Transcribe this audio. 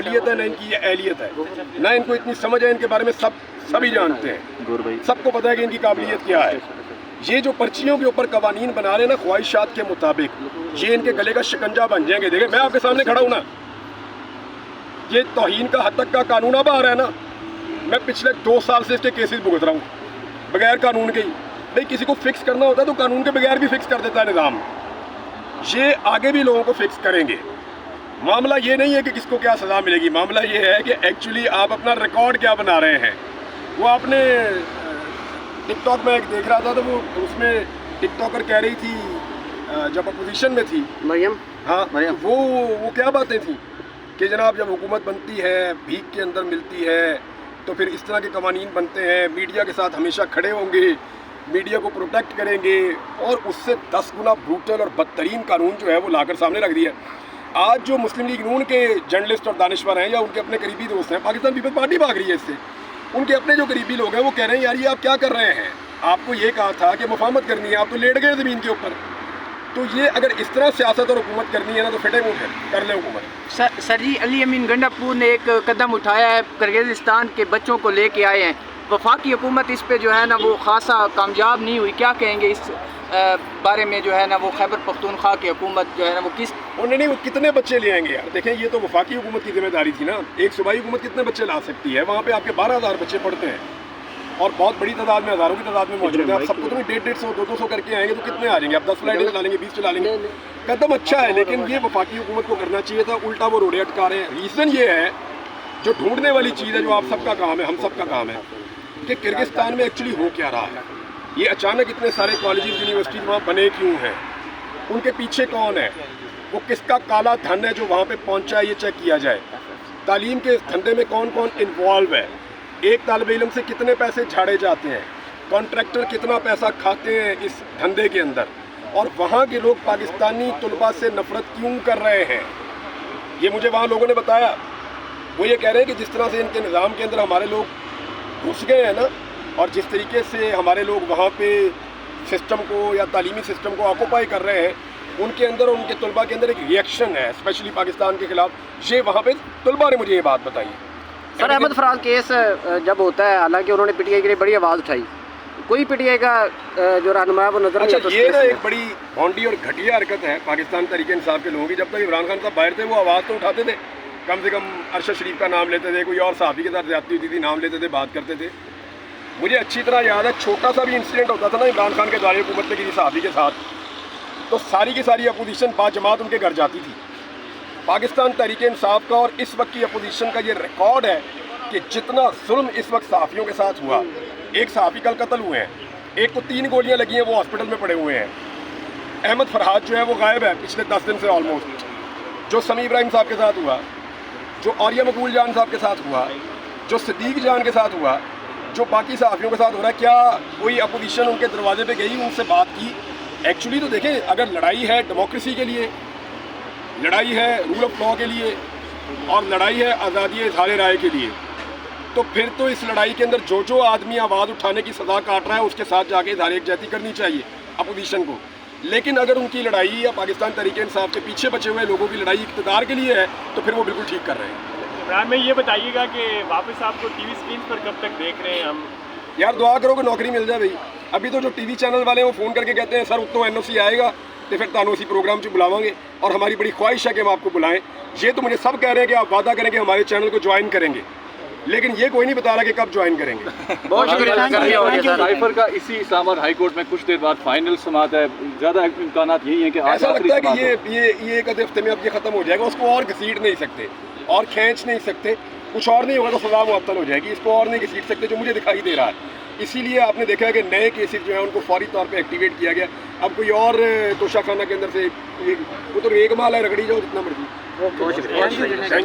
काबिलियत है, न इनकी ये एहलियत है, न इनको इतनी समझ है। इनके बारे में सभी जानते हैं, सबको पता है कि इनकी काबिलियत क्या है। ये जो पर्चियों के ऊपर कवानीन बना रहे हैं ना ख्वाहिशात के मुताबिक, ये इनके गले का शिकंजा बन जाएंगे। देखें, मैं आपके सामने खड़ा हूँ ना, ये तौहीन का हद तक का कानून अब आ रहा है ना, मैं पिछले 2 साल से इसके केसेस भुगत रहा हूँ बगैर कानून के ही। भाई किसी को फिक्स करना होता है तो कानून के बगैर भी फिक्स कर देता है निज़ाम। ये आगे भी लोगों को फिक्स करेंगे। मामला ये नहीं है कि किसको क्या सज़ा मिलेगी, मामला ये है कि एक्चुअली आप अपना रिकॉर्ड क्या बना रहे हैं। वो आपने टिकटॉक में एक देख रहा था, तो वो उसमें टिकटॉकर कह रही थी जब अपोजिशन में थी मरियम, हाँ मरियम, वो क्या बातें थी कि जनाब जब हुकूमत बनती है, भीख के अंदर मिलती है, तो फिर इस तरह के कवानीन बनते हैं, मीडिया के साथ हमेशा खड़े होंगे, मीडिया को प्रोटेक्ट करेंगे, और उससे 10 गुना ब्रूटल और बदतरीन कानून जो है वो लाकर सामने रख दिया। आज जो मुस्लिम लीग नून के जर्नलिस्ट और दानिश्वर हैं या उनके अपने करीबी दोस्त हैं, पाकिस्तान पीपल्स पार्टी भाग रही है इससे। उनके अपने जो करीबी लोग हैं वो कह रहे हैं यार ये आप क्या कर रहे हैं, आपको ये कहा था कि मुफाहमत करनी है, आप तो लेट गए ज़मीन के ऊपर। तो ये अगर इस तरह सियासत और हुकूमत करनी है ना तो फिटे मुँह कर ले हुकूमत। सर जी, अली अमीन गंडापुर ने एक कदम उठाया है, किर्गिज़स्तान के बच्चों को लेके आए हैं। वफाकी हुकूमत इस पे जो है ना वो खासा कामयाब नहीं हुई, क्या कहेंगे इस बारे में जो है ना वो खैबर पख्तूनख्वा की हुकूमत जो है ना वो उन्होंने वो कितने बच्चे ले आएंगे यार। देखें, ये तो वफाकी हुकूमत की जिम्मेदारी थी ना, एक सूबाई हुकूमत कितने बच्चे ला सकती है। वहाँ पे आपके 12,000 बच्चे पढ़ते हैं और बहुत बड़ी तादाद में, हज़ारों की तादाद में मौजूद है। आप सबको तो 150-150, 200 करके आएंगे तो कितने आ जाएंगे? आप 10 फ्लाइटें चला लेंगे, 20 चला लेंगे। कदम अच्छा है, लेकिन ये वफाकी हुकूमत को करना चाहिए था, उल्टा वो रोड़े अटका रहे हैं। रीज़न ये है, जो ढूंढने वाली चीज़ है, जो आप सबका काम है, हम सबका काम है, कि किर्गिस्तान में एक्चुअली हो क्या रहा है। ये अचानक इतने सारे कॉलेजेस यूनिवर्सिटीज़ वहाँ बने क्यों हैं, उनके पीछे कौन है, वो किसका काला धन है जो वहाँ पे पहुँचा है, ये चेक किया जाए। तालीम के धंधे में कौन कौन इन्वॉल्व है, एक तालिब इल्म से कितने पैसे झाड़े जाते हैं, कॉन्ट्रैक्टर कितना पैसा खाते हैं इस धंधे के अंदर, और वहाँ के लोग पाकिस्तानी तलबा से नफरत क्यों कर रहे हैं, ये मुझे वहाँ लोगों ने बताया। वो ये कह रहे हैं कि जिस तरह से इनके निज़ाम के अंदर हमारे लोग घुस गए हैं ना, और जिस तरीके से हमारे लोग वहाँ पे सिस्टम को या तालीमी सिस्टम को ऑक्यूपाई कर रहे हैं, उनके अंदर और उनके तलबा के अंदर एक रिएक्शन है स्पेशली पाकिस्तान के खिलाफ। ये वहाँ पे तलबा ने मुझे ये बात बताई। सर, अहमद फराज केस जब होता है, हालांकि उन्होंने पीटीआई के लिए बड़ी आवाज़ उठाई, कोई पीटीआई का जो रहनुमा वो नजर नहीं आता। ये ना एक बड़ी भौंडी और घटिया हरकत है पाकिस्तान तहरीक इंसाफ के लोगों की। जब तक इमरान खान साहब बाहर थे वो आवाज़ तो उठाते थे, कम से कम अरशद शरीफ का नाम लेते थे, कोई और सहाफ़ी के साथ ज़्यादती होती थी, नाम लेते थे, बात करते थे। मुझे अच्छी तरह याद है, छोटा सा भी इंसिडेंट होता था ना इमरान खान के दौरे हुकूमत में किसी सहाफ़ी के साथ, तो सारी की सारी अपोजिशन बाजमात उनके घर जाती थी। पाकिस्तान तहरीक इंसाफ का और इस वक्त की अपोजिशन का ये रिकॉर्ड है कि जितना जुल्म इस वक्त सहाफ़ियों के साथ हुआ, एक सहाफ़ी कल कत्ल हुए हैं, एक को 3 गोलियां लगी हैं, वो हॉस्पिटल में पड़े हुए हैं। अहमद फरहाद जो है वो गायब है पिछले 10 दिन से ऑलमोस्ट। जो समी इब्राहिम साहब के साथ हुआ, जो आर्या मकबूल जान साहब के साथ हुआ, जो सिद्दीक जान के साथ हुआ, जो बाकी सहाफ़ियों के साथ हो रहा है, क्या कोई अपोजिशन उनके दरवाजे पे गई, उनसे बात की? एक्चुअली तो देखें, अगर लड़ाई है डेमोक्रेसी के लिए, लड़ाई है रूल ऑफ लॉ के लिए, और लड़ाई है आज़ादी इज़हार राय के लिए, तो फिर तो इस लड़ाई के अंदर जो आदमी आवाज़ उठाने की सज़ा काट रहा है उसके साथ जाके इज़हार यकजहती करनी चाहिए अपोजिशन को। लेकिन अगर उनकी लड़ाई या पाकिस्तान तहरीक इंसाफ के पीछे बचे हुए लोगों की लड़ाई इक़्तिदार के लिए है तो फिर वो बिल्कुल ठीक कर रहे हैं। इमरान में ये बताइएगा कि वापस आपको टीवी स्क्रीन पर कब तक देख रहे हैं हम? यार दुआ करो कि नौकरी मिल जाए भाई। अभी तो जो टीवी चैनल वाले हैं वो फ़ोन करके कहते हैं सर उत्तो NOC आएगा तो फिर तानू उसी प्रोग्राम से बुलावांगे, और हमारी बड़ी ख्वाहिश है कि हम आपको बुलाएं। ये तो मुझे सब कह रहे हैं कि आप वादा करें कि हमारे चैनल को ज्वाइन करेंगे, लेकिन ये कोई नहीं बता रहा कि कब ज्वाइन करेंगे। बहुत शुक्रिया। साइफर का इसी इस्लामाबाद हाई कोर्ट में कुछ देर बाद फाइनल समात है, ज़्यादा इम्कान यही है कि आज ऐसा लगता है कि ये एक आधे हफ्ते में अब ये ख़त्म हो जाएगा, उसको और घसीट नहीं सकते और खींच नहीं सकते, कुछ और नहीं होगा तो सज़ा मुअत्तल हो जाएगी, इसको और नहीं घसीट सकते, जो मुझे दिखाई दे रहा है। इसीलिए आपने देखा है कि नए केसेस जो हैं उनको फौरी तौर पे एक्टिवेट किया गया। अब कोई और तोशाखाना के अंदर से वो तो एक माल है, रगड़ी जाओ जितना मर्जी। बहुत शुक्रिया।